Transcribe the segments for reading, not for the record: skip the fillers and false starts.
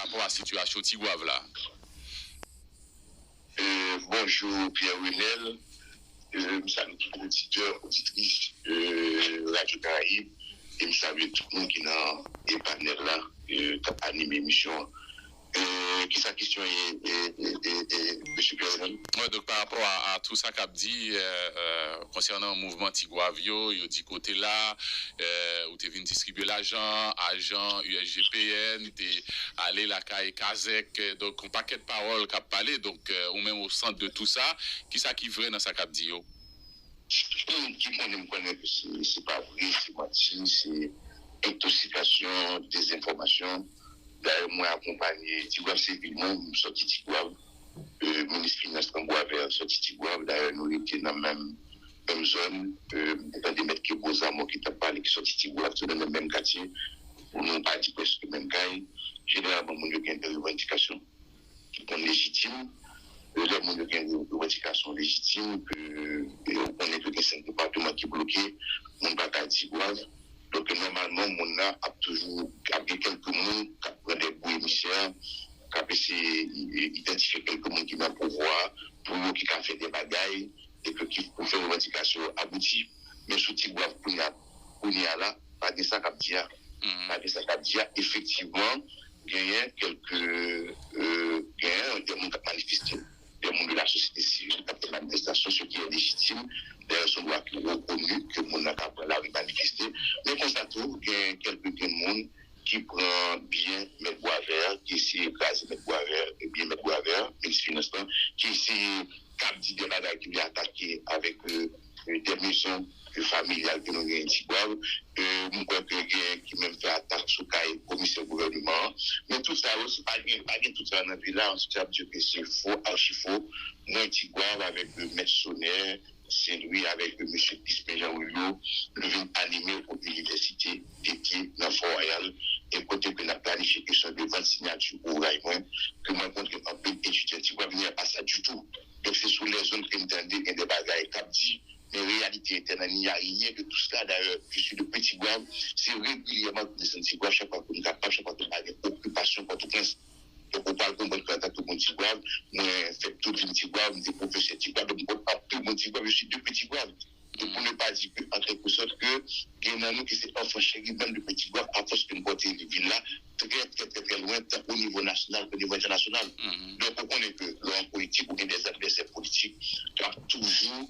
rapport à la situation Tigouave là. Bonjour Pierre-Renel, salue tous les auditeurs, auditrices Radio Caraïbe, et je salue tout le monde qui est dans les panels là, qui a animé l'émission. Qui sa question est M. Pierre-Renel? Ouais, donc par rapport à tout ça qu'a dit concernant le mouvement Tigouave, il dit côté là, où tu es venu distribuer l'argent, agent USGPN, tu es allé la CAE Kazek, donc un paquet de paroles qu'a parlé, donc ou même au centre de tout ça, qui ça qui vrai dans ça qu'a dit? Qui me connaît que c'est pas vrai, c'est menti, c'est intoxication, désinformation. D'ailleurs, moi, accompagné, Tigouave, c'est évidemment, nous sommes sortis Tigouave, ministre Finance Boisvert, sorti Tigouave, d'ailleurs, nous étions dans la même zone, dans des mètres qui beaux amours qui t'a parlé, qui sont sortis Tigouave, dans le même quartier, pour nous pas dire presque le même cas. Généralement, nous avons des revendications qui sont légitimes. Nous avons des revendications légitimes, on connaît que les 5 départements qui sont bloqués, nous n'avons pas Tigouave. Donc, normalement, on a toujours quelques monde qui prennent des bouts émissaires, qui a essayé d'identifier quelques monde qui ont le pouvoir, pour eux qui ont fait des bagailles, et qui pour faire une revendication aboutie. Mais sous Tigouave, pour y aller là, pas de ça qui a dit, effectivement, il y a quelques des monde qui ont manifesté, des monde de la société civile, qui ont fait manifestation, ce qui est légitime. D'ailleurs, son droit qui est reconnu, que le monde n'a pas manifesté. Mais constatons qu'il y a quelques monde qui prend bien mettre bois vert, qui essaie d'écraser mettre bois vert, et bien mettre bois vert, qui essaie de dire des bagages qui lui attaquer avec des maisons familiales que nous avons en Tigouave. Nous croyons qui même fait attaque sur le commissaire gouvernement. Mais tout ça aussi, pas tout ça dans la ville là, on se dit que c'est faux, archi faux. Moi, Tigouave avec le maître Sonner, c'est lui avec M. Pispe Jean-Rouillot, le vin animé pour l'université d'été dans Fort-Royal, et côté que la planifié question de 20 signatures au Raymond, que moi, contre un peu étudiant, tu vois, venir pas ça du tout. Donc, c'est sur les zones que nous entendons, il y a des bagailles qui dit, mais réalité éternelle, il n'y a rien de tout cela. D'ailleurs, je suis de Petit Gouave, c'est régulièrement de Saint-Tigouave, chaque fois que nous avons chaque fois que nous avons des occupations contre 15. Donc, on parle comme contact tout le monde Tigouave, moi, fait tout le Tigouave, des professeurs Tigouave, donc, on parle tout le monde Tigouave, je suis de Petit Gouave. Donc, on ne peut pas dire que, en quelque sorte, que, il y a nous qui c'est enfant chéri, même de Petit Gouave, à force que nous portons les villes là, très loin, tant au niveau national qu'au niveau international. Donc, on connaît que l'homme politique ou bien des adversaires politiques, qui ont toujours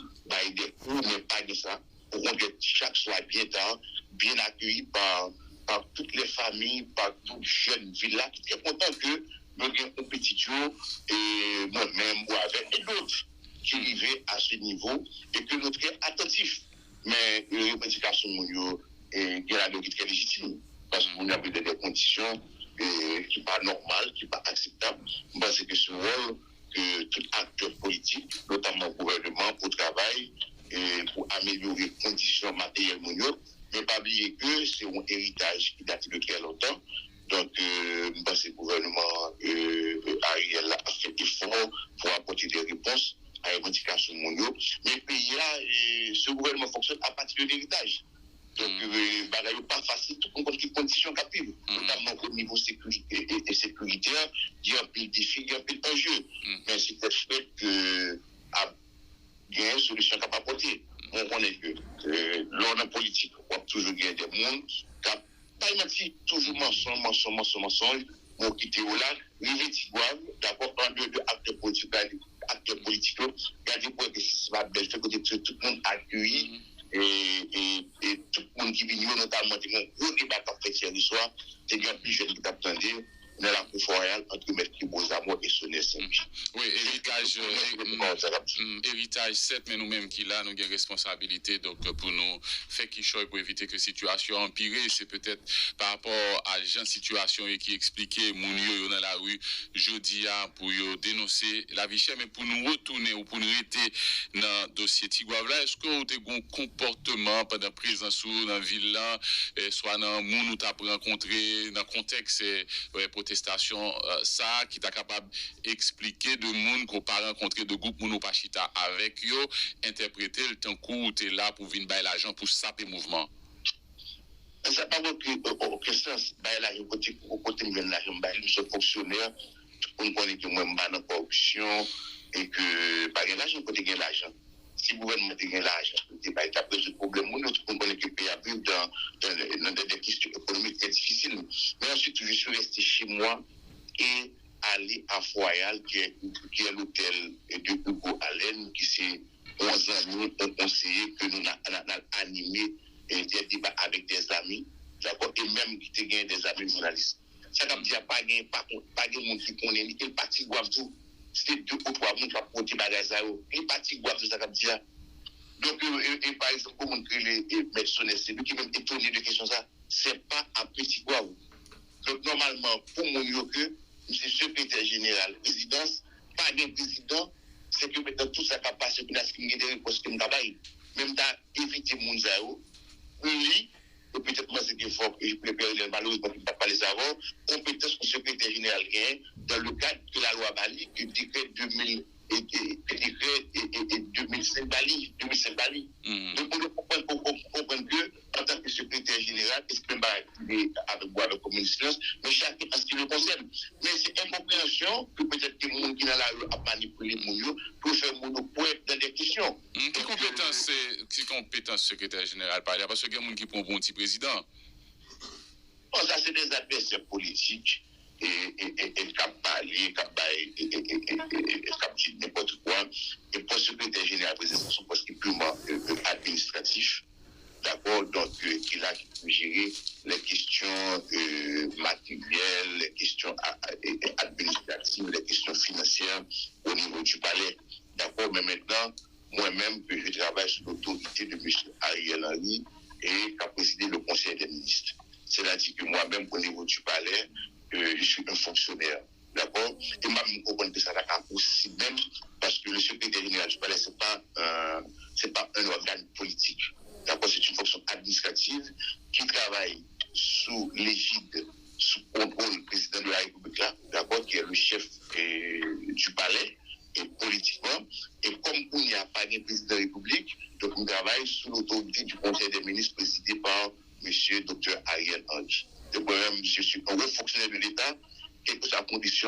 des coups, mais pas de ça, pour qu'on ait chaque soir bien tard, bien accueilli par toutes les familles, par toutes les jeunes villes là, qui sont contents que nous avons un petit jour, et moi-même, moi avec, et d'autres qui arrivaient à ce niveau, et que nous sommes attentifs. Mais les revendications, il y a des très légitimes, parce qu'on a des conditions qui ne sont pas normales, qui ne sont pas acceptables. Parce que ce rôle que tout acteur politique, notamment le gouvernement, pour travailler, et pour améliorer les conditions matérielles, mais pas oublier que c'est un héritage qui date de très longtemps. Donc, le gouvernement Ariel a fait des efforts pour apporter des réponses à les revendications mondiales. Mais le pays là, ce gouvernement fonctionne à partir de l'héritage. Donc, il n'est pas facile de comprendre les conditions capives, notamment au niveau sécurité et sécuritaire. Il y a un peu de défis, il y a un peu d'enjeux. Mais c'est le fait qu'il y a une solution qu'on peut apporter. On connaît que l'ordre politique, on a toujours gagné des mondes, pas menti, toujours mensonge, pour quitter au lac, river Tigouave, d'abord un deux acteurs politiques, garder pour que c'est pas belle, fait que tout le monde accueilli, et tout le monde qui vient, notamment, il y a un gros débat qui a fait hier soir, c'est un plus jeune qui t'attendait, dans la cour royale, entre Maître Beaux-Amours et Sonnet Saint-Louis. Oui, héritage 7, mais nous-mêmes qui là, nous avons responsabilité donc, pour nous faire qui choix pour éviter que la situation empire. C'est peut-être par rapport à la situation et qui expliquait mon dans la rue jeudi pour dénoncer la vie chère, mais pour nous retourner ou pour nous rester dans le dossier Tigouave là, est-ce que vous avez un comportement pendant présence dans la ville là, soit dans le monde où tu as rencontré, dans le contexte protestation, ça qui est capable d'expliquer de monde qu'on pas rencontré de groupe Mounopachita avec eux, interpréter le temps où tu es là pour venir bailler l'argent pour saper mouvement? Ça n'a pas aucun sens. Là, côté là, je suis fonctionnaire, on connaît que moi, je suis dans la corruption et que, par exemple, l'argent, côté l'argent. Si le gouvernement a l'argent, il n'y a pas de problème. On connaît que le pays a vécu dans des questions économiques très difficiles. Mais ensuite, je suis resté chez moi et aller à Foyal, qui est l'hôtel de Hugo Allen, qui c'est 11 amis, un conseiller que nous avons animé des débats avec des amis, d'accord, et même qui ont des amis journalistes. Ça veut dire pas de monde qui connaît, ni quel parti doit tout. C'est 2 ou 3 monde qui ont porté bagage à eux. Les partis doivent tout ça veut dire. Donc, et par exemple, comment que les médecins, c'est lui qui même étonné de question ça, c'est pas un petit guave. Donc, normalement, pour mon que c'est secrétaire général, présidence, pas de président, c'est que maintenant tout ça capable de passer pour des réponses que nous avons. Même dans éviter mon zao, oui, peut-être moi c'est fort, et je préfère malheureusement ne pas parler avant, compétence pour secrétaire général dans le cadre de la loi Bali, que décret 2000 et 2005 Bali. Donc, on comprend que, en tant que secrétaire général, est-ce que avec moi le communiste, mais chacun parce qu'il le concerne. Mais c'est incompréhension que peut-être que les gens qui dans la rue a manipulé les gens pour faire monopole dans des questions. Quelle compétence secrétaire général par exemple? Parce qu'il y a des gens qui prennent un bon petit président. Bon, ça, c'est des adversaires politiques. Et cap parler, cap dire n'importe quoi. Et pour secrétaire général, c'est son poste qui est purement administratif. D'accord, donc il a pu gérer les questions matérielles, les questions administratives, les questions financières au niveau du palais. D'accord, mais maintenant, moi-même, je travaille sous l'autorité de M. Ariel Henry et qui a présidé le Conseil des ministres. C'est-à-dire que moi-même, au niveau du palais, je suis un fonctionnaire. D'accord? Et moi, je comprends que ça n'a pas aussi même parce que le secrétaire général du palais, ce n'est pas un organe politique. D'accord? C'est une fonction administrative qui travaille sous l'égide, sous contrôle du président de la République, là, d'accord? Qui est le chef du palais. Et politiquement, et comme il n'y a pas de président de la République, donc on travaille sous l'autorité du Conseil des ministres présidé par M. Dr. Ariel Henry. Donc, moi-même, je suis un haut fonctionnaire de l'État, quelle que soit la condition